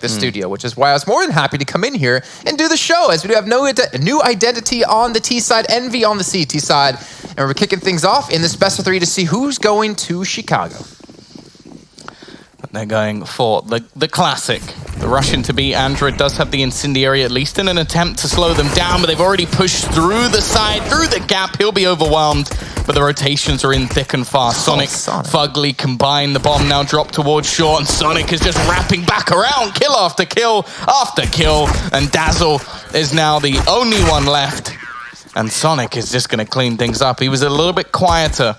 the studio, which is why I was more than happy to come in here and do the show, as we do have no new identity on the T side, Envy on the CT side, and we're kicking things off in this best of 3 to see who's going to Chicago. They're going for the classic. The Russian to beat Android does have the Incendiary, at least in an attempt to slow them down, but they've already pushed through the side, through the gap. He'll be overwhelmed, but the rotations are in thick and fast. Sonic, Fugly combine. The bomb now dropped towards short, and Sonic is just wrapping back around. Kill after kill after kill, and Dazzle is now the only one left. And Sonic is just going to clean things up. He was a little bit quieter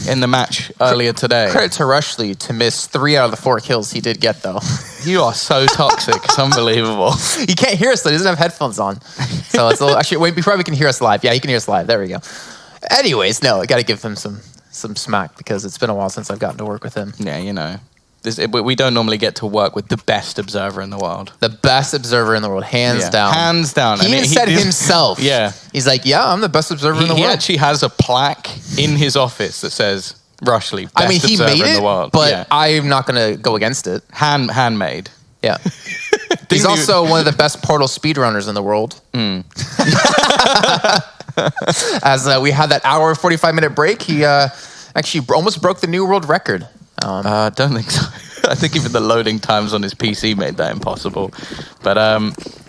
in the match earlier today. Credit to Rushley to miss 3 out of the 4 kills he did get, though. You are so toxic. It's unbelievable. He can't hear us, though. He doesn't have headphones on. So it's a little... Actually, wait, before we can hear us live. Yeah, he can hear us live. There we go. Anyways, no, I got to give him some smack because it's been a while since I've gotten to work with him. Yeah, you know. We don't normally get to work with the best observer in the world. The best observer in the world, hands down. Hands down. He said himself. Yeah. He's like, yeah, I'm the best observer in the world. He actually has a plaque in his office that says, Rushley, best he observer made in the world. But I'm not going to go against it. Handmade. Yeah. He's also one of the best Portal speedrunners in the world. As we had that hour 45-minute break, he actually almost broke the new world record. I don't think so. I think even the loading times on his PC made that impossible. But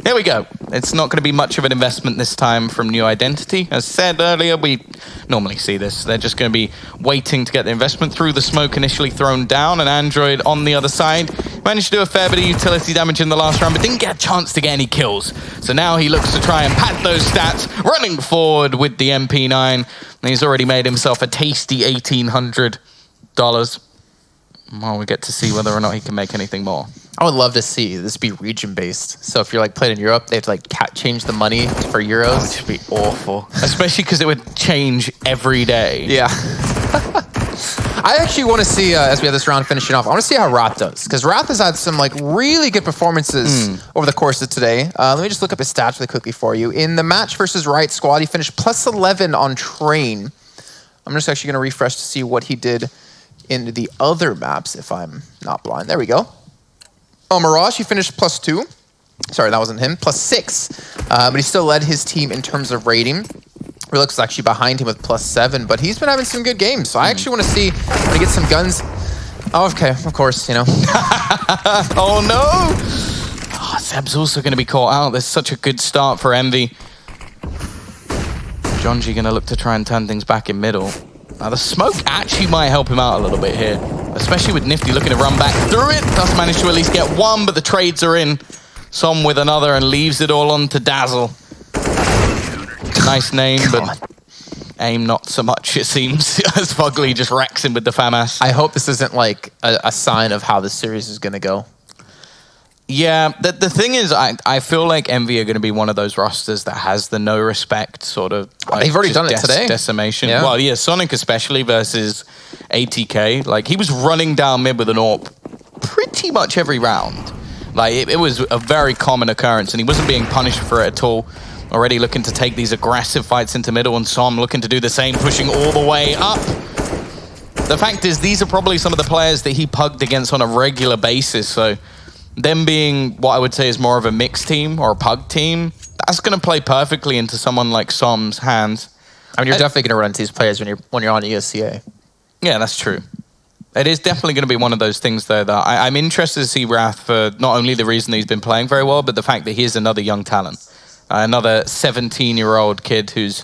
here we go. It's not going to be much of an investment this time from New Identity. As said earlier, we normally see this. They're just going to be waiting to get the investment through the smoke initially thrown down, and Android on the other side managed to do a fair bit of utility damage in the last round, but didn't get a chance to get any kills. So now he looks to try and pad those stats, running forward with the MP9. And he's already made himself a tasty $1,800. Well, we get to see whether or not he can make anything more. I would love to see this be region-based. So if you're like playing in Europe, they have to like change the money for euros. Which would be awful. Especially because it would change every day. Yeah. I actually want to see, as we have this round finishing off, I want to see how Wrath does. Because Wrath has had some like really good performances over the course of today. Let me just look up his stats really quickly for you. In the match versus Riot Squad, he finished +11 on Train. I'm just actually going to refresh to see what he did in the other maps, if I'm not blind. There we go. Oh, Mirage, he finished +2. Sorry, that wasn't him. +6. But he still led his team in terms of rating. Relix is actually behind him with +7, but he's been having some good games. So I actually want to see when he gets some guns. Oh, okay, of course, you know. Oh, no! Oh, Zeb's also going to be caught out. There's such a good start for Envy. Jonji going to look to try and turn things back in middle. Now, the smoke actually might help him out a little bit here, especially with Nifty looking to run back through it. Does manage to at least get one, but the trades are in. Som with another and leaves it all on to Dazzle. Nice name, but aim not so much, it seems, as Fugly just wrecks him with the FAMAS. I hope this isn't like a sign of how this series is going to go. Yeah, the thing is, I feel like Envy are going to be one of those rosters that has the no respect sort of... Like, they've already done it today. Decimation. Yeah. Well, yeah, Sonic especially versus ATK. Like, he was running down mid with an AWP pretty much every round. Like, it was a very common occurrence, and he wasn't being punished for it at all. Already looking to take these aggressive fights into middle, and Som looking to do the same, pushing all the way up. The fact is, these are probably some of the players that he pugged against on a regular basis, so... them being what I would say is more of a mixed team or a pug team, that's going to play perfectly into someone like Som's hands. I mean, you're definitely going to run into these players when you're on ESCA. Yeah, that's true. It is definitely going to be one of those things, though, that I'm interested to see Wrath for not only the reason he's been playing very well, but the fact that he is another young talent. Another 17-year-old kid who's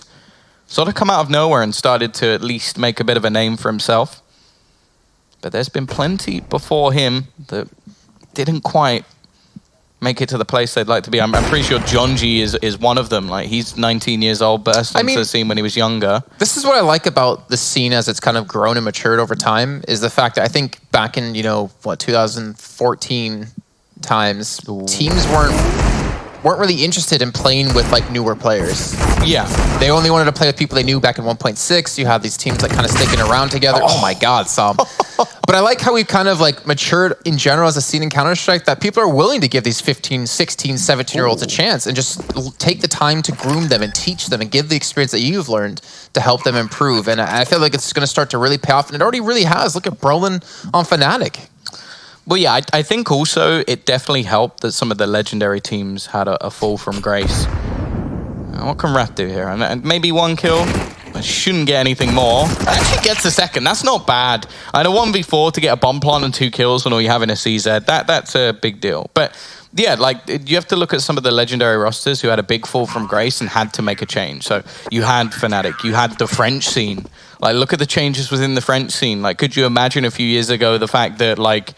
sort of come out of nowhere and started to at least make a bit of a name for himself. But there's been plenty before him that didn't quite make it to the place they'd like to be. I'm pretty sure Jonji is one of them. Like, he's 19 years old, burst onto the scene when he was younger. This is what I like about the scene as it's kind of grown and matured over time, is the fact that I think back in, 2014 times, teams weren't really interested in playing with like newer players. Yeah. They only wanted to play with people they knew back in 1.6. You have these teams like kind of sticking around together. Oh my God, Som. But I like how we've kind of like matured in general as a scene in Counter-Strike, that people are willing to give these 15, 16, 17-year-olds a chance and just take the time to groom them and teach them and give the experience that you've learned to help them improve. And I feel like it's going to start to really pay off, and it already really has. Look at Brolin on Fnatic. Well, yeah, I think also it definitely helped that some of the legendary teams had a fall from grace. What can Wrath do here? And maybe 1 kill. I shouldn't get anything more. Actually gets a second. That's not bad. I know 1v4 to get a bomb plant and 2 kills when all you have in a CZ. That's a big deal. But yeah, like you have to look at some of the legendary rosters who had a big fall from grace and had to make a change. So you had Fnatic, you had the French scene. Like look at the changes within the French scene. Like could you imagine a few years ago the fact that like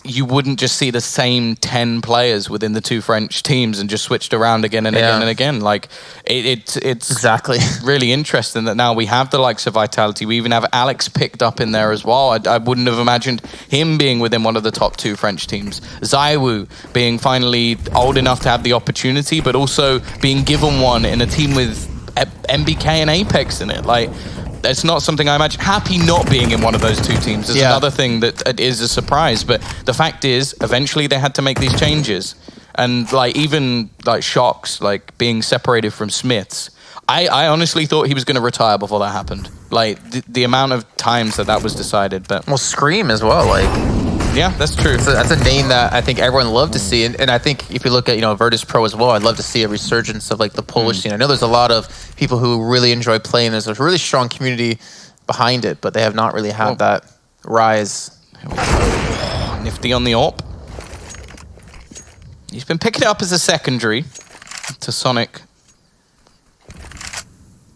you wouldn't just see the same 10 players within the 2 French teams and just switched around again and again and again. Like it's exactly really interesting that now we have the likes of Vitality. We even have Alex picked up in there as well. I wouldn't have imagined him being within one of the top 2 French teams. Zaiwu being finally old enough to have the opportunity, but also being given one in a team with MBK and Apex in it. Like, it's not something I imagine. Happy not being in one of those 2 teams is another thing that is a surprise. But the fact is, eventually they had to make these changes. And like even like Shocks, like being separated from Smiths, I honestly thought he was going to retire before that happened. Like the amount of times that was decided. But well, Scream as well. Like yeah, that's true. That's a name that I think everyone loved to see, and I think if you look at virtus.pro as well, I'd love to see a resurgence of like the Polish scene. I know there's a lot of people who really enjoy playing. There's a really strong community behind it, but they have not really had that rise. Nifty on the AWP. He's been picking it up as a secondary to Sonic.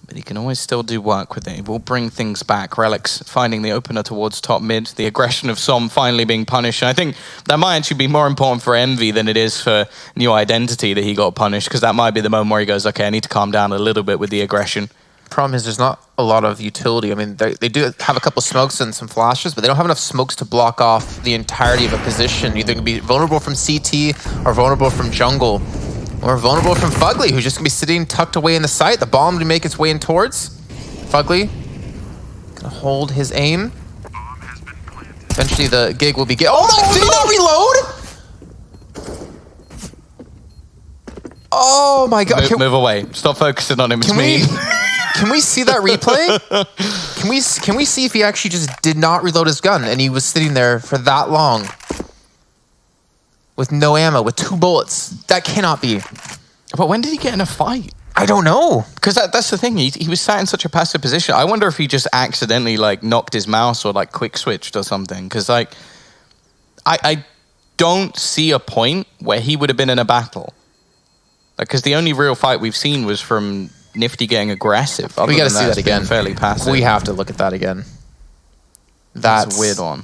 But he can always still do work with it. He will bring things back. Relics finding the opener towards top mid. The aggression of Som finally being punished. And I think that might actually be more important for Envy than it is for New Identity that he got punished, because that might be the moment where he goes, okay, I need to calm down a little bit with the aggression. Problem is there's not a lot of utility. I mean, they do have a couple smokes and some flashes, but they don't have enough smokes to block off the entirety of a position. Either can be vulnerable from CT or vulnerable from jungle. Or vulnerable from Fugly, who's just going to be sitting tucked away in the site. The bomb to make its way in towards. Fugly going to hold his aim. Eventually the gig will be... Oh my... Did he not reload? Oh my god. Move away. Stop focusing on him. It's mean. Can we see that replay? Can we see if he actually just did not reload his gun and he was sitting there for that long? With no ammo, with 2 bullets. That cannot be. But when did he get in a fight? I don't know. Because that's the thing. He was sat in such a passive position. I wonder if he just accidentally like knocked his mouse or like quick switched or something. Because like, I don't see a point where he would have been in a battle. Because the only real fight we've seen was from Nifty getting aggressive. We got to see that again. Fairly passive. We have to look at that again. That's a weird one.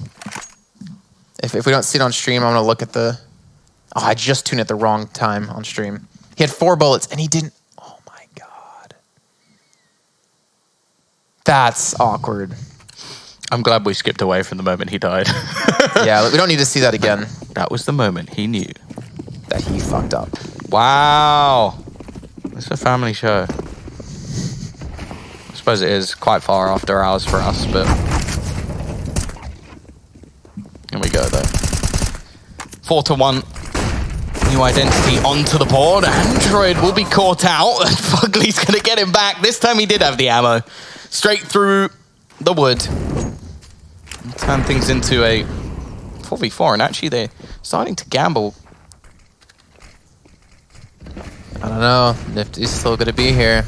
If we don't see it on stream, I'm going to look at the... Oh, I just tuned at the wrong time on stream. He had 4 bullets, and he didn't... Oh, my God. That's awkward. I'm glad we skipped away from the moment he died. Yeah, we don't need to see that again. That was the moment he knew that he fucked up. Wow. It's a family show. I suppose it is quite far after hours for us, but... Here we go, though. 4-1. New Identity onto the board. Android will be caught out. Fugly's going to get him back. This time he did have the ammo. Straight through the wood. Turn things into a 4v4. And actually, they're starting to gamble. I don't know. Nifty's still going to be here.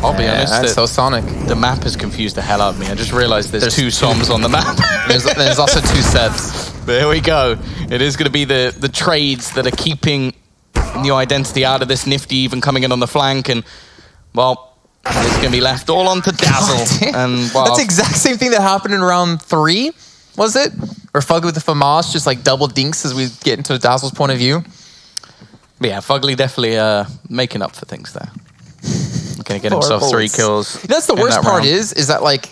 I'll be honest. That's so Sonic. The map has confused the hell out of me. I just realized there's 2 Soms on the map. there's also 2 Sebs. There we go. It is going to be the trades that are keeping New Identity out of this. Nifty even coming in on the flank, and well, it's going to be left all onto Dazzle. And well, that's the exact same thing that happened in round 3, was it? Or Fugly with the FAMAS just like double dinks as we get into Dazzle's point of view. But yeah, Fugly definitely making up for things there. Going to get himself 3 kills. That's the worst part is that like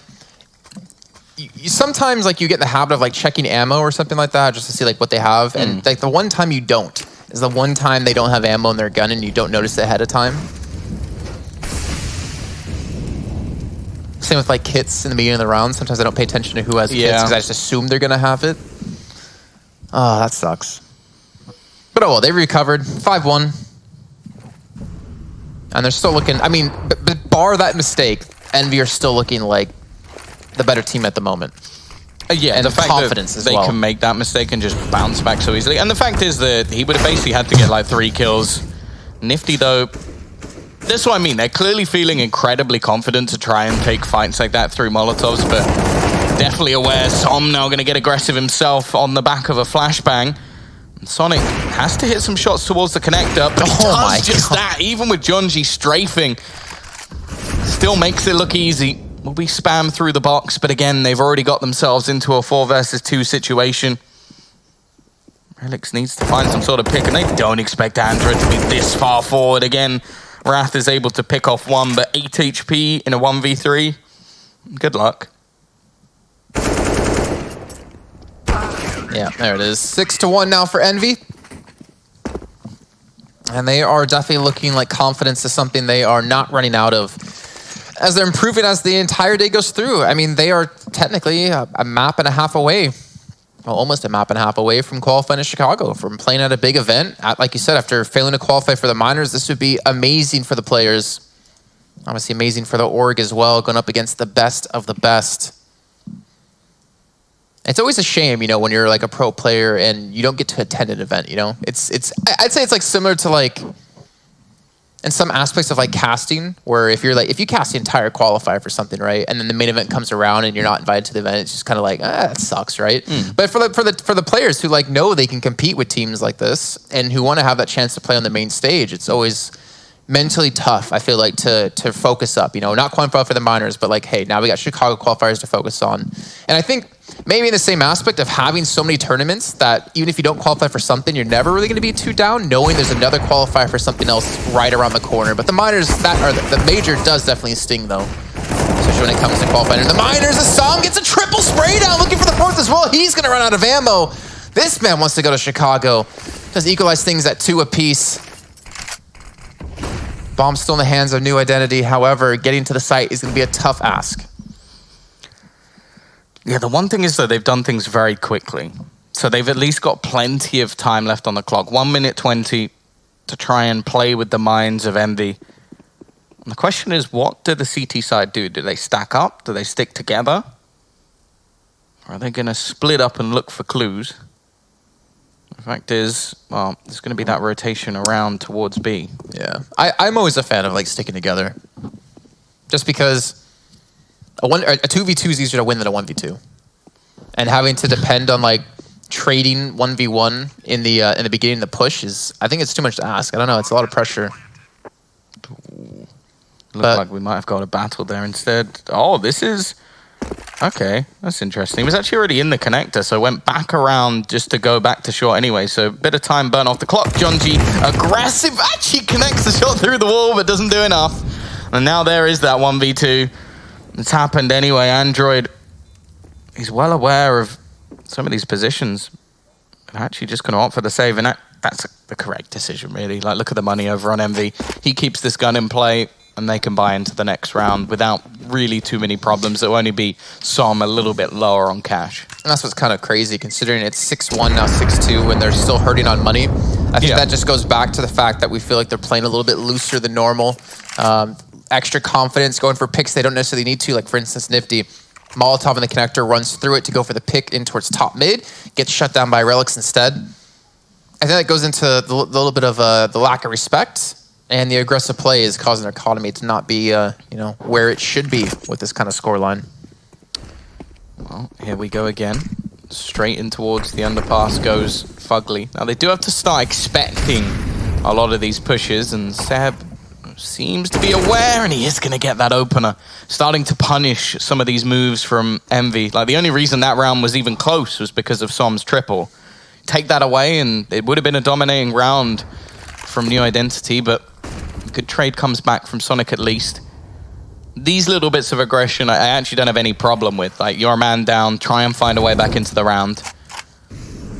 you sometimes like you get in the habit of like checking ammo or something like that just to see like what they have, and like the one time you don't is the one time they don't have ammo in their gun and you don't notice it ahead of time. Same with like kits in the beginning of the round. Sometimes I don't pay attention to who has kits because I just assume they're gonna have it. Oh, that sucks. But oh well, they recovered 5-1. And they're still looking, I mean, but bar that mistake, Envy are still looking like the better team at the moment. Yeah, and the fact confidence that as they well. can make that mistake and just bounce back so easily. And the fact is that he would have basically had to get like 3 kills. Nifty though, that's what I mean. They're clearly feeling incredibly confident to try and take fights like that through Molotovs, but definitely aware Som now going to get aggressive himself on the back of a flashbang. And Sonic has to hit some shots towards the connector, but he does just that. Even with Jonji strafing, still makes it look easy. Will be spammed through the box, but again, they've already got themselves into a 4 versus 2 situation. Relix needs to find some sort of pick, and they don't expect Android to be this far forward. Again, Wrath is able to pick off 1, but 8 HP in a 1v3. Good luck. Yeah, there it is. 6-1 now for Envy. And they are definitely looking like confidence is something they are not running out of, as they're improving as the entire day goes through. I mean, they are technically a map and a half away, well, almost a map and a half away from qualifying in Chicago, from playing at a big event. Like you said, after failing to qualify for the minors, this would be amazing for the players. Obviously amazing for the org as well, going up against the best of the best. It's always a shame, you know, when you're like a pro player and you don't get to attend an event, you know? I'd say it's like similar to like, in some aspects of like casting, where if you cast the entire qualifier for something, right, and then the main event comes around and you're not invited to the event, it's just kind of like, that sucks, right? But for the players who like know they can compete with teams like this and who want to have that chance to play on the main stage, it's always mentally tough, I feel like, to focus up, you know, not qualify for the minors, but like, hey, now we got Chicago qualifiers to focus on. And I think maybe in the same aspect of having so many tournaments that even if you don't qualify for something, you're never really going to be too down, knowing there's another qualifier for something else right around the corner. But the minors, the major does definitely sting though, especially when it comes to qualifying. And the minors, Assam gets a triple spray down, looking for the 4th as well. He's going to run out of ammo. This man wants to go to Chicago. Does equalize things at 2 apiece. Bomb's still in the hands of New Identity. However, getting to the site is going to be a tough ask. Yeah, the one thing is that they've done things very quickly. So they've at least got plenty of time left on the clock. 1 minute 20 to try and play with the minds of Envy. And the question is, what do the CT side do? Do they stack up? Do they stick together? Or are they going to split up and look for clues? The fact is, well, there's going to be that rotation around towards B. Yeah, I'm always a fan of like sticking together, just because a 2v2 is easier to win than a 1v2, and having to depend on like trading 1v1 in the beginning of the push is, I think it's too much to ask. I don't know, it's a lot of pressure. Looked like we might have got a battle there instead. Oh, this is... Okay, that's interesting. He was actually already in the connector, so went back around just to go back to short anyway. So a bit of time burnt off the clock. Jonji, aggressive, actually connects the shot through the wall, but doesn't do enough. And now there is that 1v2. It's happened anyway. Android, he's well aware of some of these positions. And actually just going to opt for the save, and that's the correct decision, really. Like, look at the money over on MV. He keeps this gun in play, and they can buy into the next round without really too many problems. It will only be some a little bit lower on cash. And that's what's kind of crazy, considering it's 6-1, now 6-2, and they're still hurting on money. I think that just goes back to the fact that we feel like they're playing a little bit looser than normal. Extra confidence, going for picks they don't necessarily need to, like for instance, Nifty. Molotov in the connector runs through it to go for the pick in towards top mid, gets shut down by Relix instead. I think that goes into the little bit of the lack of respect. And the aggressive play is causing their economy to not be, you know, where it should be with this kind of scoreline. Well, here we go again. Straight in towards the underpass goes Fugly. Now, they do have to start expecting a lot of these pushes, and Seb seems to be aware, and he is going to get that opener. Starting to punish some of these moves from Envy. Like, the only reason that round was even close was because of Som's triple. Take that away, and it would have been a dominating round from New Identity, but good trade comes back from Sonic at least. These little bits of aggression, I actually don't have any problem with. Like, you're a man down, try and find a way back into the round.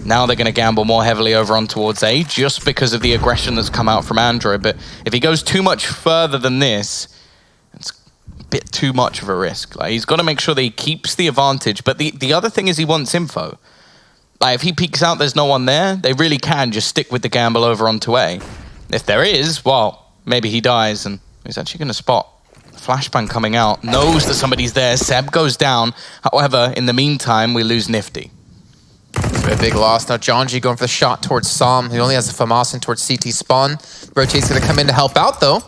Now they're going to gamble more heavily over on towards A, just because of the aggression that's come out from Android. But if he goes too much further than this, it's a bit too much of a risk. Like, he's got to make sure that he keeps the advantage. But the other thing is he wants info. Like, if he peeks out, there's no one there, they really can just stick with the gamble over onto A. If there is, well, maybe he dies, and he's actually going to spot Flashbang coming out, knows that somebody's there. Seb goes down. However, in the meantime, we lose Nifty. A big loss. Now Jonji going for the shot towards Som. He only has a FAMAS towards CT spawn. Rotate's going to come in to help out, though.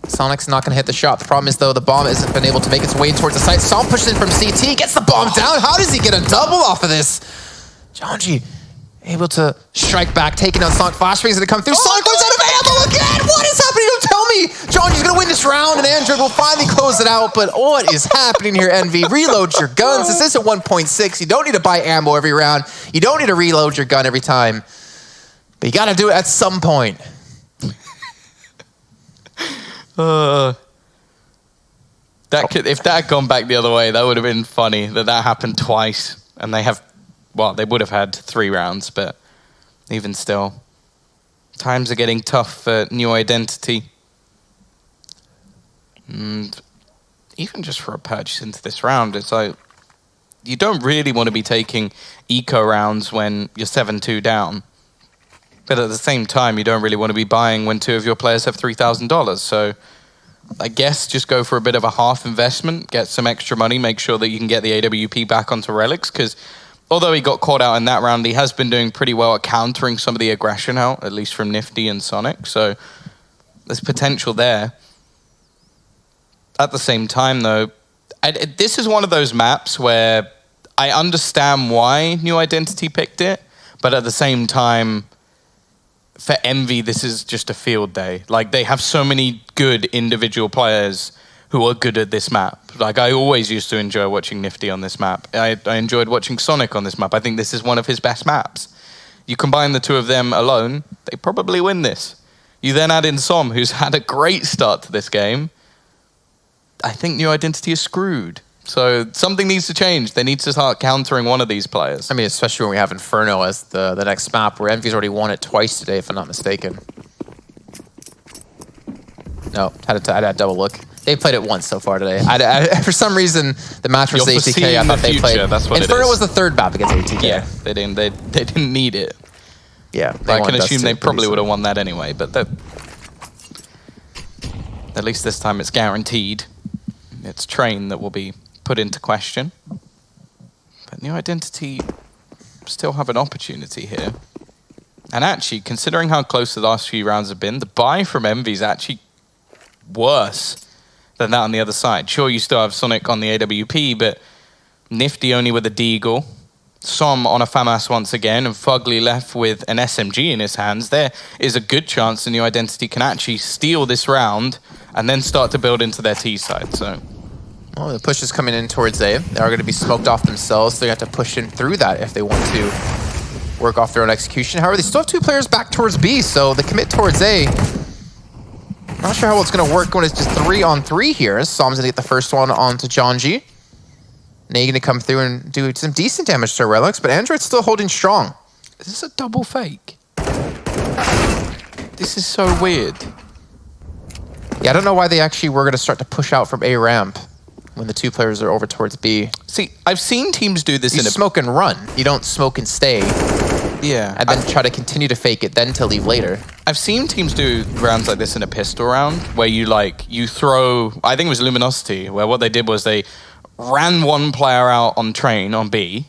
Sonic's not going to hit the shot. The problem is, though, the bomb hasn't been able to make its way towards the site. Som pushes in from CT, gets the bomb down. How does he get a double off of this? Jonji able to strike back, taking down Sonic. Flashbang's going to come through. Sonic runs out of ammo again! What is happening? Don't tell me! Jonji's going to win this round, and Android will finally close it out. But what is happening here, Envy? Reload your guns. This isn't 1.6. You don't need to buy ammo every round. You don't need to reload your gun every time. But you got to do it at some point. If that had gone back the other way, that would have been funny. That happened twice, and they would have had 3 rounds, but even still, times are getting tough for New Identity. And even just for a purchase into this round, it's like you don't really want to be taking eco rounds when you're 7-2 down. But at the same time, you don't really want to be buying when 2 of your players have $3,000. So I guess just go for a bit of a half investment, get some extra money, make sure that you can get the AWP back onto Relics. Because although he got caught out in that round, he has been doing pretty well at countering some of the aggression out, at least from Nifty and Sonic. So there's potential there. At the same time, though, this is one of those maps where I understand why New Identity picked it, but at the same time, for Envy, this is just a field day. Like, they have so many good individual players who are good at this map. Like, I always used to enjoy watching Nifty on this map. I enjoyed watching Sonic on this map. I think this is one of his best maps. You combine the 2 of them alone, they probably win this. You then add in Som, who's had a great start to this game. I think New Identity is screwed. So something needs to change. They need to start countering one of these players. I mean, especially when we have Inferno as the next map, where Envy's already won it twice today, if I'm not mistaken. No, had a double look. They played it once so far today. For some reason, the match was ATK. I thought they played. That's what Inferno it is. was the 3rd map against ATK. Yeah, they didn't need it. Yeah, I can assume they probably would have won that anyway. But at least this time it's guaranteed. It's Train that will be put into question. But New Identity still have an opportunity here. And actually, considering how close the last few rounds have been, the buy from Envy is actually worse than that on the other side. Sure, you still have Sonic on the AWP, but Nifty only with a Deagle, Som on a FAMAS once again, and Fugly left with an SMG in his hands. There is a good chance the New Identity can actually steal this round and then start to build into their T side. So, well, the push is coming in towards A. They are going to be smoked off themselves. They have to push in through that if they want to work off their own execution. However, they still have 2 players back towards B, so the commit towards A. Not sure how it's going to work when it's just 3-on-3 here. Som's going to get the first one onto Jonji. Nate going to come through and do some decent damage to Relics, but Android's still holding strong. Is this a double fake? This is so weird. Yeah, I don't know why they actually were going to start to push out from A ramp when the 2 players are over towards B. See, I've seen teams do this in a smoke and run. You don't smoke and stay. Yeah. And then try to continue to fake it, then to leave later. I've seen teams do rounds like this in a pistol round, where you throw, I think it was Luminosity, where what they did was they ran 1 player out on Train on B,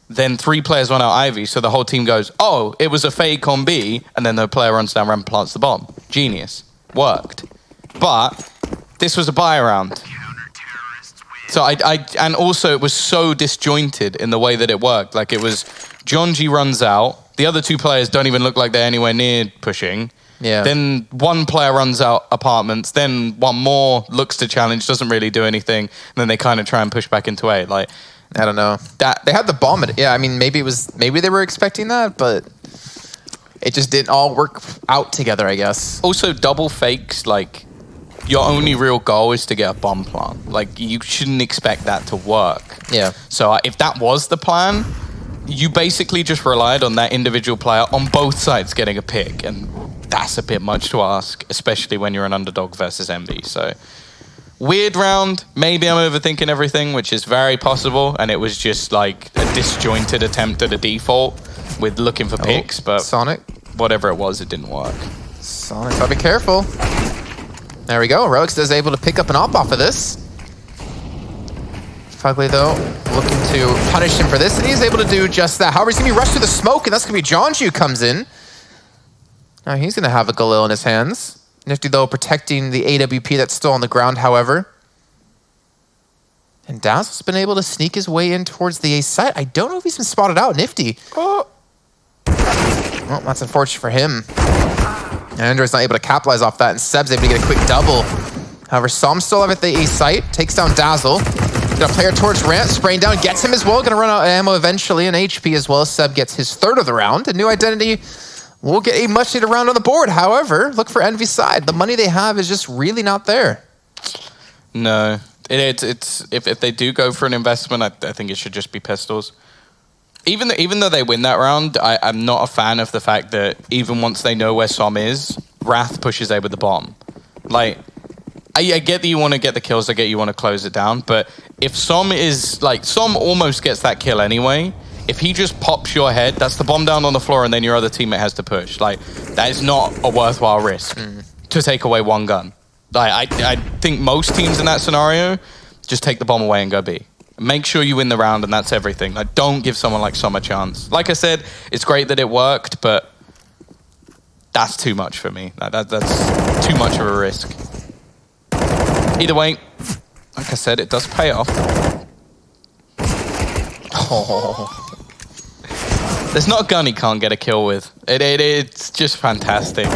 then 3 players went out Ivy, so the whole team goes, oh, it was a fake on B, and then the player runs down ramp and plants the bomb. Genius. Worked. But this was a buy round. So and also it was so disjointed in the way that it worked. Like, it was Jonji runs out, the other 2 players don't even look like they're anywhere near pushing. Yeah. Then 1 player runs out apartments, then 1 more looks to challenge, doesn't really do anything, and then they kind of try and push back into A. Like, I don't know. They had the bomb. Yeah, I mean, maybe they were expecting that, but it just didn't all work out together, I guess. Also, double fakes, like, your only real goal is to get a bomb plant. Like, you shouldn't expect that to work. Yeah. So if that was the plan, you basically just relied on that individual player on both sides getting a pick, and that's a bit much to ask, especially when you're an underdog versus Envy. So, weird round. Maybe I'm overthinking everything, which is very possible, and it was just like a disjointed attempt at a default with looking for picks, but Sonic. Whatever it was, it didn't work. Sonic, gotta be careful. There we go. Relics is able to pick up an op off of this. Fugly, though, looking to punish him for this, and he's able to do just that. However, he's going to be rushed through the smoke, and that's going to be Jonju who comes in. Now he's going to have a Galil in his hands. Nifty, though, protecting the AWP that's still on the ground, however. And Dazzle's been able to sneak his way in towards the A site. I don't know if he's been spotted out, Nifty. Oh. Well, that's unfortunate for him. Android's not able to capitalize off that, and Seb's able to get a quick double. However, Som still have at the A site, takes down Dazzle. Gonna play her towards Ramp, spraying down, gets him as well. Gonna run out of ammo eventually, and HP as well. Seb gets his third of the round. A New Identity will get a much needed round on the board. However, look for Envy's side. The money they have is just really not there. No, it's if they do go for an investment, I think it should just be pistols. Even though they win that round, I'm not a fan of the fact that even once they know where Som is, Wrath pushes A with the bomb. Like, I get that you want to get the kills, I get you want to close it down, but if Som is, like, Som almost gets that kill anyway, if he just pops your head, that's the bomb down on the floor and then your other teammate has to push. Like, that is not a worthwhile risk to take away one gun. Like, I think most teams in that scenario just take the bomb away and go B. Make sure you win the round and that's everything. Like, don't give someone like Som a chance. Like I said, it's great that it worked, but that's too much for me. That's too much of a risk. Either way, like I said, it does pay off. Oh. There's not a gun he can't get a kill with. It's just fantastic.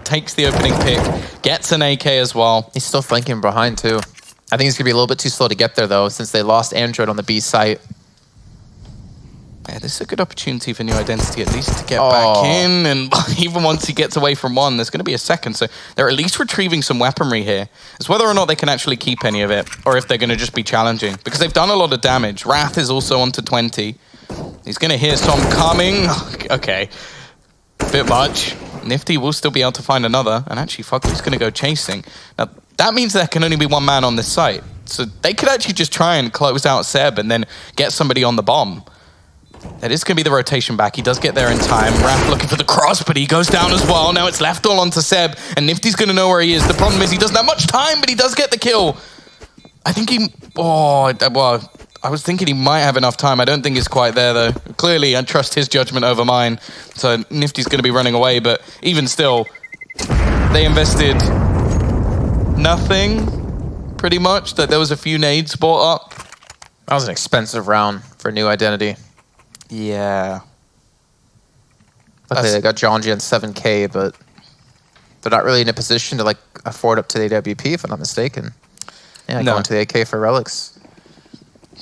Takes the opening pick, gets an AK as well. He's still flanking behind too. I think he's going to be a little bit too slow to get there though, since they lost Android on the B site. Yeah, this is a good opportunity for New Identity at least to get back in, and even once he gets away from one, there's going to be a second, so they're at least retrieving some weaponry here. It's whether or not they can actually keep any of it, or if they're going to just be challenging, because they've done a lot of damage. Wrath is also on to 20. He's going to hear Som coming. Okay, bit much. Nifty will still be able to find another, and actually Fugly's going to go chasing. Now, that means there can only be one man on this site, so they could actually just try and close out Seb and then get somebody on the bomb. That is going to be the rotation back. He does get there in time. Wrath looking for the cross, but he goes down as well. Now it's left all onto Seb, and Nifty's going to know where he is. The problem is he doesn't have much time, but he does get the kill. I think he... Oh, well, I was thinking he might have enough time. I don't think it's quite there, though. Clearly, I trust his judgment over mine. So Nifty's going to be running away, but even still, they invested nothing, pretty much. That there was a few nades bought up. That was an expensive round for New Identity. Yeah. Luckily, they got Jonji on 7K, but they're not really in a position to like afford up to the AWP, if I'm not mistaken. Yeah, no. Going to the AK for Relics.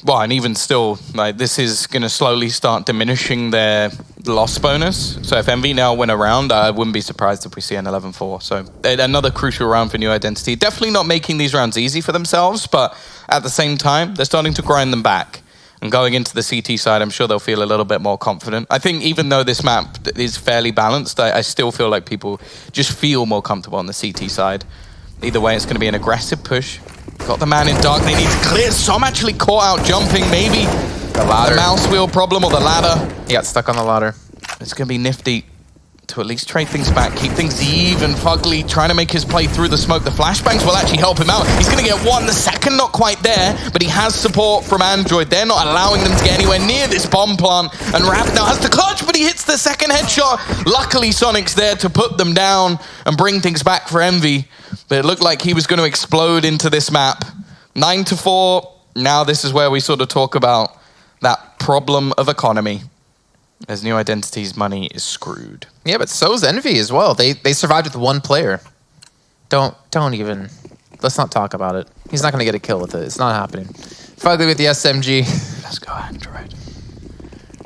Well, and even still, like, this is going to slowly start diminishing their loss bonus. So if Envy now win a round, I wouldn't be surprised if we see an 11-4. So another crucial round for New Identity. Definitely not making these rounds easy for themselves, but at the same time, they're starting to grind them back. And going into the CT side, I'm sure they'll feel a little bit more confident. I think even though this map is fairly balanced, I still feel like people just feel more comfortable on the CT side. Either way, it's going to be an aggressive push. Got the man in dark. They need to clear. Som actually caught out jumping. Maybe the mouse wheel problem or the ladder. He got stuck on the ladder. It's going to be Nifty to at least trade things back, keep things even. Fugly trying to make his play through the smoke. The flashbangs will actually help him out. He's going to get one. The second not quite there, but he has support from Android. They're not allowing them to get anywhere near this bomb plant. And Wrath now has to clutch, but he hits the second headshot. Luckily, Sonic's there to put them down and bring things back for Envy. But it looked like he was going to explode into this map. 9-4. Now this is where we sort of talk about that problem of economy. As New Identity's money is screwed. Yeah, but so's Envy as well. They survived with one player. Don't even... Let's not talk about it. He's not going to get a kill with it. It's not happening. Fugly with the SMG. Let's go, Android.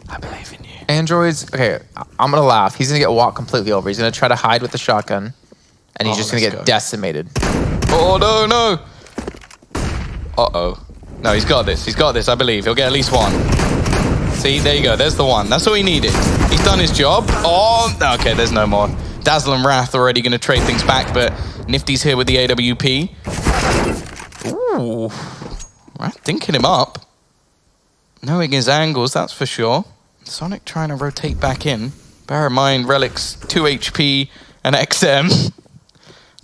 I believe in you. Android's... Okay, I'm going to laugh. He's going to get walked completely over. He's going to try to hide with the shotgun. And he's just going to get decimated. Oh, no. Uh-oh. No, he's got this. He's got this, I believe. He'll get at least one. See, there you go. There's the one. That's all he needed. He's done his job. Oh, okay, there's no more. Dazzle and Wrath already going to trade things back, but Nifty's here with the AWP. Ooh. Wrath dinking him up. Knowing his angles, that's for sure. Sonic trying to rotate back in. Bear in mind, Relic's 2 HP and XM.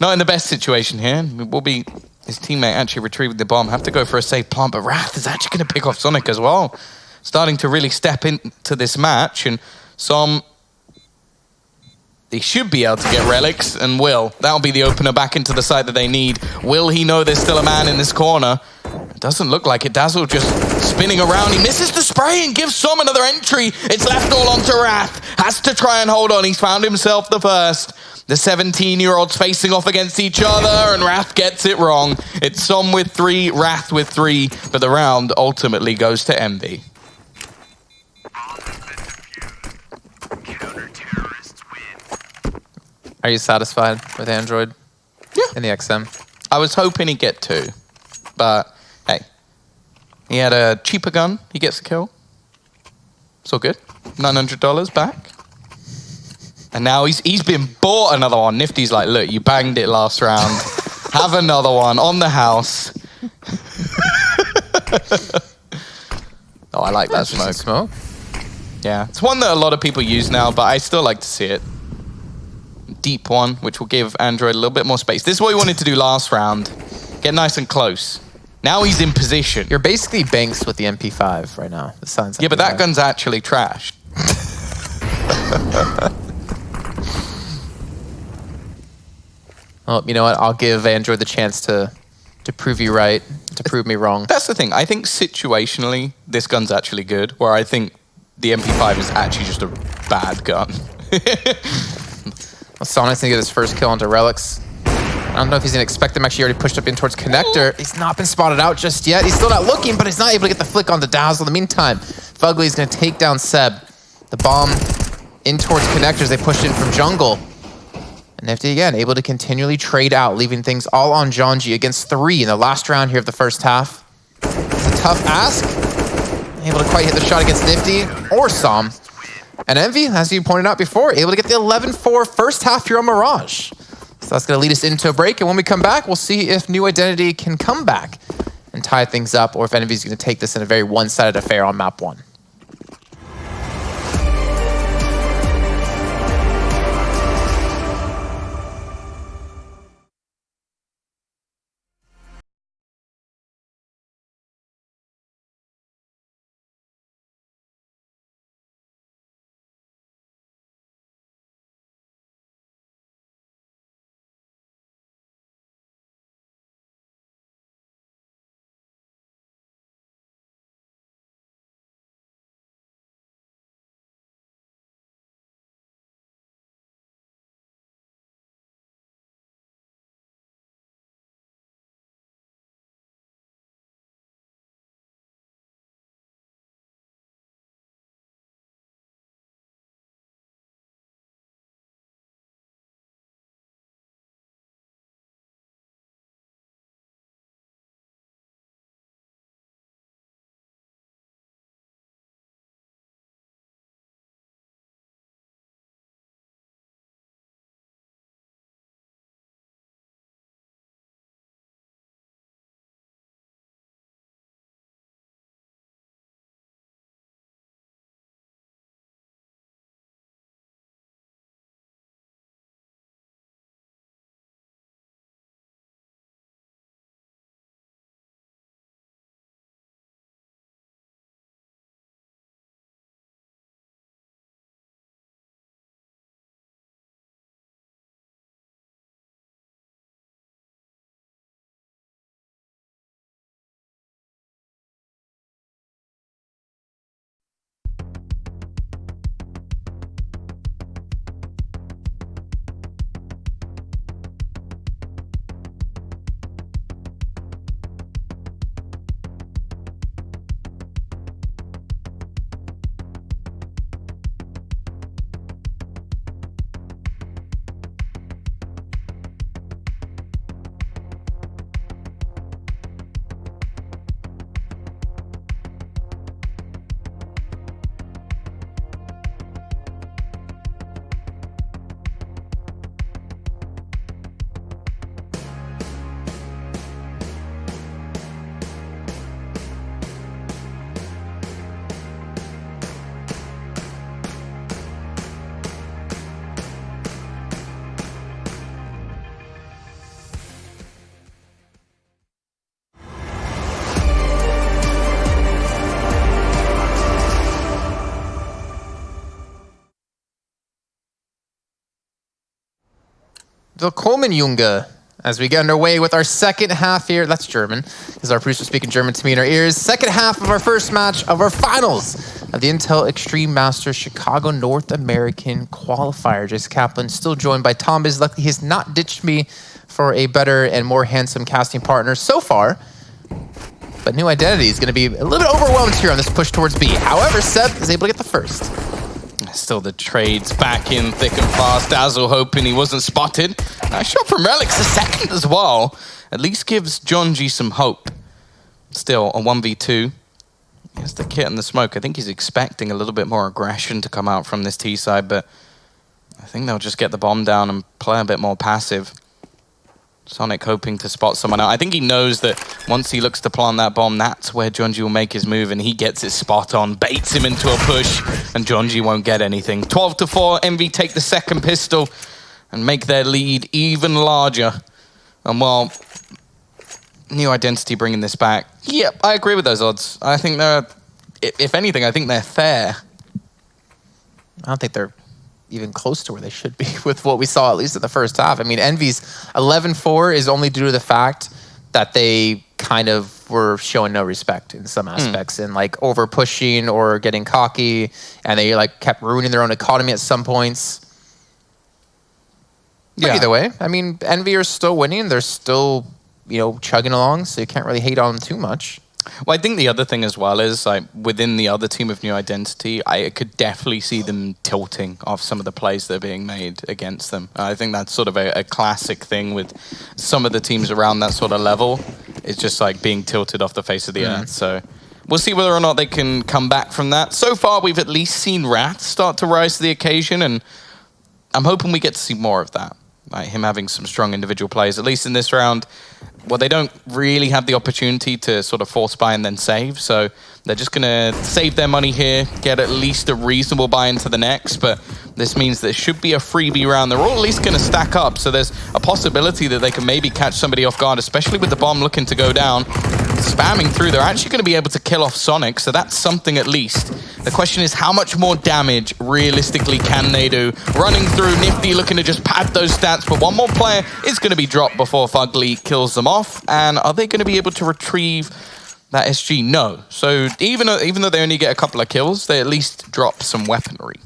Not in the best situation here. Will be his teammate actually retrieving the bomb. Have to go for a safe plant, but Wrath is actually going to pick off Sonic as well. Starting to really step into this match, and Som, he should be able to get relics, and will. That'll be the opener back into the site that they need. Will he know there's still a man in this corner? It doesn't look like it. Dazzle just spinning around. He misses the spray and gives Som another entry. It's left all onto Wrath. Has to try and hold on. He's found himself the first. The 17-year-olds facing off against each other, and Wrath gets it wrong. It's Som with 3, Wrath with 3, but the round ultimately goes to Envy. Are you satisfied with Android? Yeah. In the XM? I was hoping he'd get 2, but hey, he had a cheaper gun. He gets a kill. It's all good. $900 back. And now he's been bought another one. Nifty's like, look, you banged it last round. Have another one on the house. Oh, I like that smoke. Yeah, it's one that a lot of people use now, but I still like to see it. Deep one, which will give Android a little bit more space. This is what we wanted to do last round. Get nice and close. Now he's in position. You're basically Banks with the MP5 right now. The signs. Yeah, but that gun's actually trashed. Well, you know what? I'll give Android the chance to prove you right, to prove me wrong. That's the thing. I think situationally, this gun's actually good, where I think the MP5 is actually just a bad gun. Well, Sonic's gonna get his first kill onto Relics. I don't know if he's gonna expect them. Actually, already pushed up in towards Connector. He's not been spotted out just yet. He's still not looking, but he's not able to get the flick onto Dazzle. In the meantime, Fugly's gonna take down Seb. The bomb in towards Connector as they push in from jungle. And Nifty again, able to continually trade out, leaving things all on Jonji against 3 in the last round here of the first half. It's a tough ask. Able to quite hit the shot against Nifty or Som. And Envy, as you pointed out before, able to get the 11-4 first half here on Mirage. So that's going to lead us into a break. And when we come back, we'll see if New Identity can come back and tie things up, or if Envy's going to take this in a very one-sided affair on map 1. Willkommen, Junge. As we get underway with our second half here. That's German, because our producer speaking German to me in our ears. Second half of our first match of our finals of the Intel Extreme Masters Chicago North American Qualifier. Jason Kaplan still joined by Tom Biz. Luckily, he has not ditched me for a better and more handsome casting partner so far. But New Identity is going to be a little bit overwhelmed here on this push towards B. However, Seb is able to get the first. Still the trades back in thick and fast. Dazzle hoping he wasn't spotted. Nice shot from Relics, the second as well. At least gives John G some hope. Still a 1v2. Here's the kit and the smoke. I think he's expecting a little bit more aggression to come out from this T side, but I think they'll just get the bomb down and play a bit more passive. Sonic hoping to spot someone out. I think he knows that once he looks to plant that bomb, that's where John G will make his move, and he gets it spot on, baits him into a push, and John G won't get anything. 12-4, Envy take the second pistol and make their lead even larger. And while New Identity bringing this back, yep, I agree with those odds. I think they're, if anything, I think they're fair. I don't think they're even close to where they should be with what we saw, at least in the first half. I mean, Envy's 11-4 is only due to the fact that they kind of were showing no respect in some aspects and like over pushing or getting cocky, and they like kept ruining their own economy at some points. But either way, I mean, Envy are still winning. They're still, you know, chugging along, so you can't really hate on them too much. Well, I think the other thing as well is, like, within the other team of New Identity, I could definitely see them tilting off some of the plays that are being made against them. I think that's sort of a classic thing with some of the teams around that sort of level. It's just like being tilted off the face of the earth. So we'll see whether or not they can come back from that. So far, we've at least seen Wrath start to rise to the occasion, and I'm hoping we get to see more of that. Like him having some strong individual plays, at least in this round. Well, they don't really have the opportunity to sort of force buy and then save, so they're just going to save their money here, get at least a reasonable buy into the next, but this means there should be a freebie round. They're all at least going to stack up, so there's a possibility that they can maybe catch somebody off guard, especially with the bomb looking to go down. Spamming through, they're actually going to be able to kill off Sonic, so that's something at least. The question is, how much more damage realistically can they do? Running through, Nifty looking to just pad those stats, but one more player is going to be dropped before Fugly kills them off. And are they going to be able to retrieve that SG? No. So even though they only get a couple of kills, they at least drop some weaponry.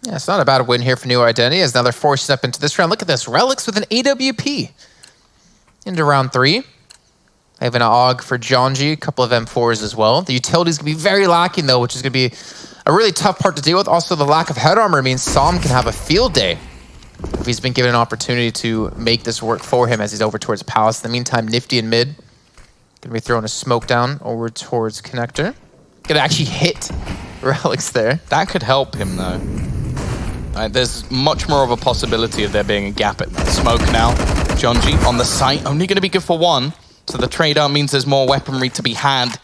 Yeah, it's not a bad win here for New Identity, as now they're forced up into this round. Look at this, Relics with an AWP into round 3. I have an AUG for John G, a couple of M4s as well. The utility's going to be very lacking, though, which is going to be a really tough part to deal with. Also, the lack of head armor means Som can have a field day if he's been given an opportunity to make this work for him as he's over towards Palace. In the meantime, Nifty in mid. Going to be throwing a smoke down over towards Connector. Going to actually hit Relics there. That could help him, though. There's much more of a possibility of there being a gap at that smoke now. John G on the site, only going to be good for one. So the trade-out means there's more weaponry to be had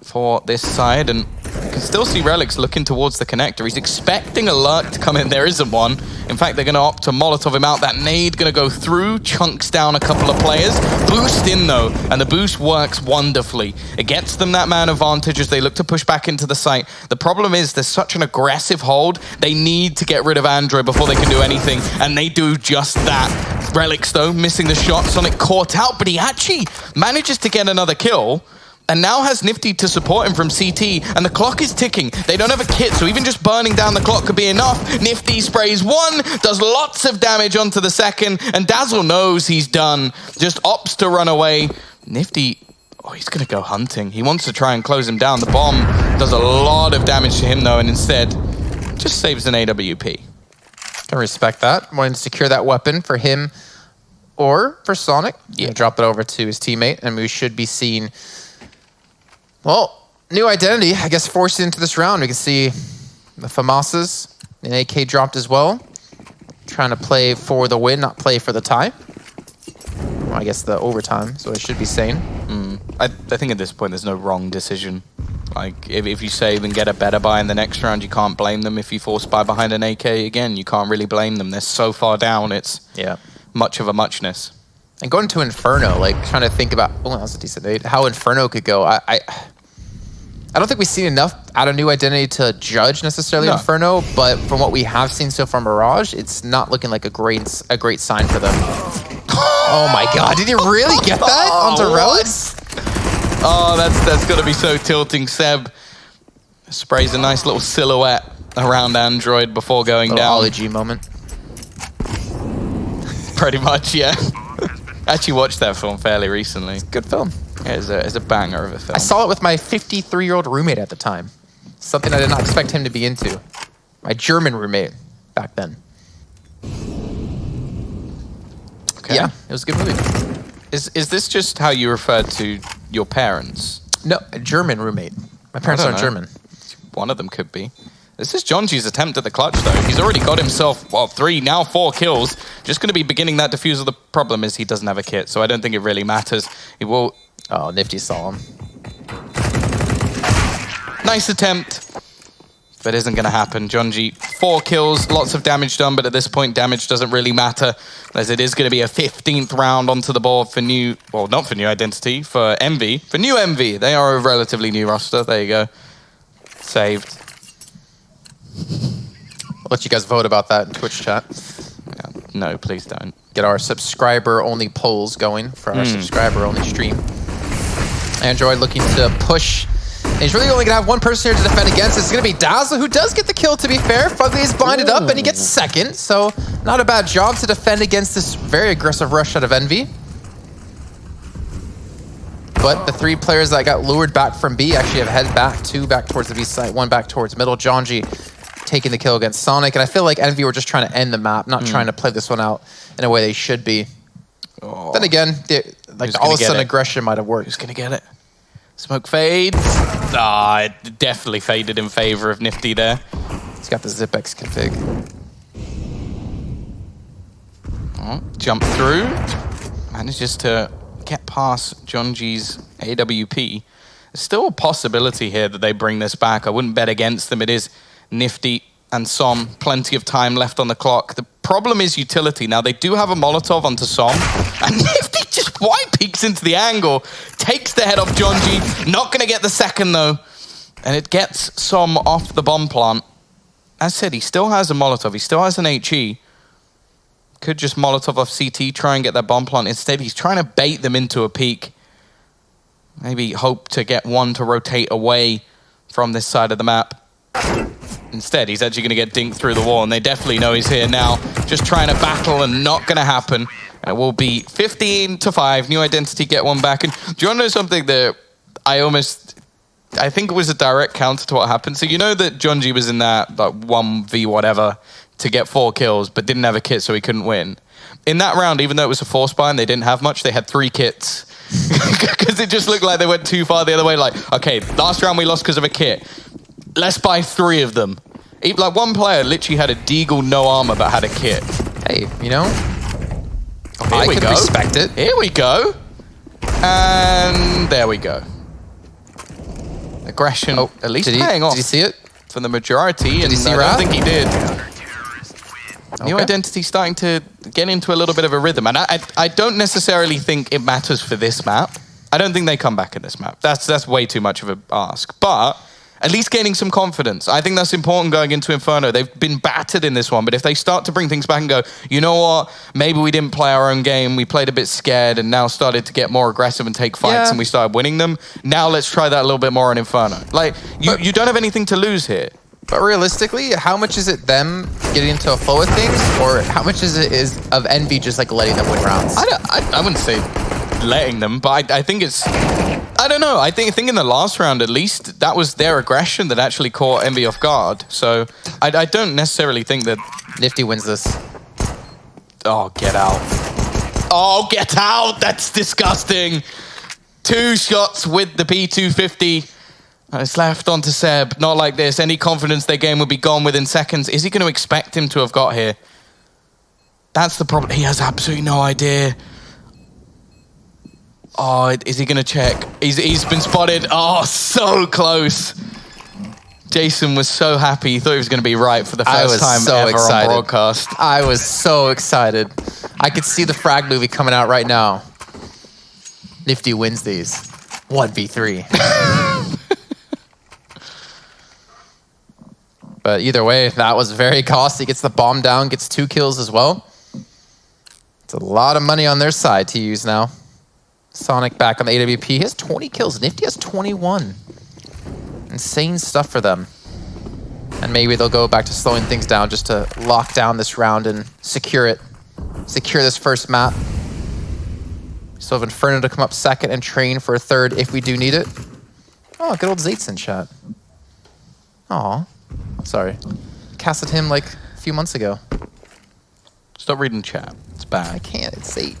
for this side, and you can still see Relics looking towards the connector. He's expecting a lurk to come in. There isn't one. In fact, they're going to opt to Molotov him out. That nade going to go through, chunks down a couple of players. Boost in, though, and the boost works wonderfully. It gets them that man advantage as they look to push back into the site. The problem is there's such an aggressive hold. They need to get rid of Android before they can do anything, and they do just that. Relics, though, missing the shot. Sonic caught out, but he actually manages to get another kill. And now has Nifty to support him from CT, and the clock is ticking. They don't have a kit, so even just burning down the clock could be enough. Nifty sprays one, does lots of damage onto the second, and Dazzle knows he's done. Just opts to run away. Nifty, oh, he's going to go hunting. He wants to try and close him down. The bomb does a lot of damage to him, though, and instead just saves an AWP. Can respect that. Want to secure that weapon for him or for Sonic. Yeah. Drop it over to his teammate, and we should be seeing... Well, New Identity, I guess, forced into this round. We can see the FAMASas, an AK dropped as well. Trying to play for the win, not play for the tie. Well, I guess the overtime, so I should be saying. I think at this point there's no wrong decision. Like, if you save and get a better buy in the next round, you can't blame them. If you force buy behind an AK again, you can't really blame them. They're so far down, it's much of a muchness. And going to Inferno, like, trying to think about, oh, that was a decent nade, how Inferno could go. I don't think we've seen enough out of New Identity to judge necessarily Inferno, but from what we have seen so far Mirage, it's not looking like a great sign for them. Oh my god, did he really get that onto Relics? Oh, that's got to be so tilting. Seb sprays a nice little silhouette around Android before going down. Ollie G moment. Pretty much, yeah. Actually watched that film fairly recently. It's a good film. Yeah, it's a banger of a film. I saw it with my 53-year-old roommate at the time. Something I did not expect him to be into. My German roommate back then. Okay. Yeah, it was a good movie. Is this just how you refer to your parents? No, a German roommate. My parents aren't German. One of them could be. This is Jonji's attempt at the clutch, though. He's already got himself, well, 3, now 4 kills. Just going to be beginning that diffuser. The problem is he doesn't have a kit, so I don't think it really matters. He will... Oh, Nifty saw him. Nice attempt, but isn't going to happen. Jonji, 4 kills, lots of damage done, but at this point, damage doesn't really matter, as it is going to be a 15th round onto the board for new... Well, not for New Identity, for Envy. For New Envy, they are a relatively new roster. There you go. Saved. I'll let you guys vote about that in Twitch chat. Yeah, no, please don't. Get our subscriber-only polls going for our subscriber-only stream. Android looking to push. And he's really only going to have one person here to defend against. It's going to be Dazzle, who does get the kill, to be fair. Fugly is blinded up, and he gets second. So not a bad job to defend against this very aggressive rush out of Envy. But the 3 players that got lured back from B actually have headed back. 2 back towards the B site, 1 back towards middle. Jonji taking the kill against Sonic. And I feel like Envy were just trying to end the map, not trying to play this one out in a way they should be. Oh. Then again, all of a sudden aggression might have worked. Who's going to get it? Smoke fades. Ah, it definitely faded in favor of Nifty there. He's got the ZipX config. Oh, jump through. Manages to get past Jonji's AWP. There's still a possibility here that they bring this back. I wouldn't bet against them. It is Nifty and Som. Plenty of time left on the clock. The problem is utility. Now, they do have a Molotov onto Som, and Nifty just white peeks into the angle, takes the head off Jonji. Not going to get the second, though. And it gets Som off the bomb plant. As said, he still has a Molotov. He still has an HE. Could just Molotov off CT, try and get that bomb plant. Instead, he's trying to bait them into a peak. Maybe hope to get one to rotate away from this side of the map. Instead, he's actually going to get dinked through the wall, and they definitely know he's here now. Just trying to battle and not going to happen. And it will be 15-5. New Identity get one back. And do you want to know something that I think it was a direct counter to what happened? So you know that Jonji was in that like 1v whatever to get 4 kills, but didn't have a kit, so he couldn't win. In that round, even though it was a 4-spy and they didn't have much, they had 3 kits. Because it just looked like they went too far the other way. Like, okay, last round we lost because of a kit. Let's buy 3 of them. Like, one player literally had a Deagle no armor but had a kit. Hey, you know, I could respect it. Here we go. And there we go. Aggression, at least paying off. Did you see it? For the majority, did and you see I don't think he did. Okay. New Identity starting to get into a little bit of a rhythm. And I don't necessarily think it matters for this map. I don't think they come back in this map. That's way too much of an ask. But at least gaining some confidence. I think that's important going into Inferno. They've been battered in this one, but if they start to bring things back and go, you know what, maybe we didn't play our own game, we played a bit scared and now started to get more aggressive and take fights and we started winning them, now let's try that a little bit more in Inferno. Like, you don't have anything to lose here. But realistically, how much is it them getting into a flow of things, or how much is it of Envy just like letting them win rounds? I wouldn't say letting them, but I think it's... I don't know. I think in the last round, at least, that was their aggression that actually caught Envy off guard. So I don't necessarily think that... Nifty wins this. Oh, get out. Oh, get out! That's disgusting. 2 shots with the P250. It's left onto Seb. Not like this. Any confidence their game would be gone within seconds. Is he going to expect him to have got here? That's the problem. He has absolutely no idea. Oh, is he going to check? He's been spotted. Oh, so close. Jason was so happy. He thought he was going to be right for the first time ever on broadcast. I was so excited. I could see the frag movie coming out right now. Nifty wins these. 1v3. But either way, that was very costly. Gets the bomb down, gets 2 kills as well. It's a lot of money on their side to use now. Sonic back on the AWP. He has 20 kills. Nifty has 21. Insane stuff for them. And maybe they'll go back to slowing things down just to lock down this round and secure it. Secure this first map. So have Inferno to come up second and train for a third if we do need it. Oh, good old Zate's in chat. Aw. Sorry. Casted him like a few months ago. Stop reading chat. It's bad. I can't. It's Zate.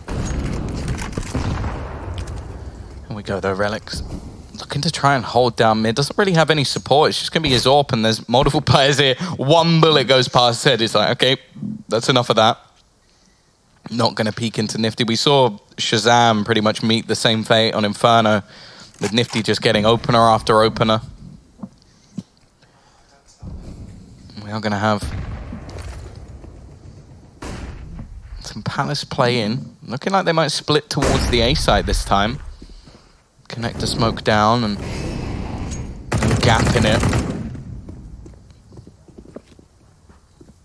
Here we go, though, Relics. Looking to try and hold down mid. Doesn't really have any support. It's just going to be his AWP, and there's multiple players here. One bullet goes past his head. He's like, okay, that's enough of that. Not going to peek into Nifty. We saw Shazam pretty much meet the same fate on Inferno, with Nifty just getting opener after opener. We are going to have some Palace play in. Looking like they might split towards the A side this time. Connect the smoke down and gap in it.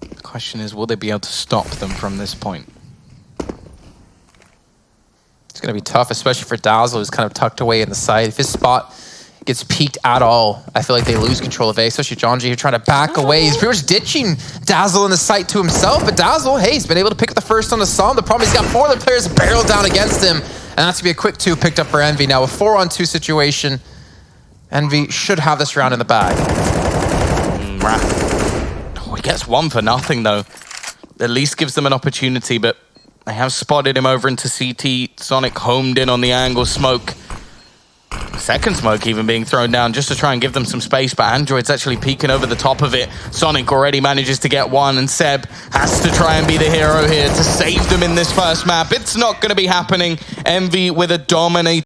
The question is, will they be able to stop them from this point? It's going to be tough, especially for Dazzle, who's kind of tucked away in the side. If his spot gets peaked at all, I feel like they lose control of A, especially John G, who's trying to back away. He's pretty much ditching Dazzle in the site to himself, but Dazzle, hey, he's been able to pick up the first on the Psalm. The problem is he's got 4 other players barreled down against him, and that's going to be a quick 2 picked up for Envy. Now, a 4-on-2 situation, Envy should have this round in the bag. Oh, he gets 1 for nothing, though. At least gives them an opportunity, but they have spotted him over into CT. Sonic homed in on the angle smoke. Second smoke even being thrown down just to try and give them some space, but Android's actually peeking over the top of it. Sonic already manages to get 1, and Seb has to try and be the hero here to save them in this first map. It's not going to be happening. Envy with a dominate.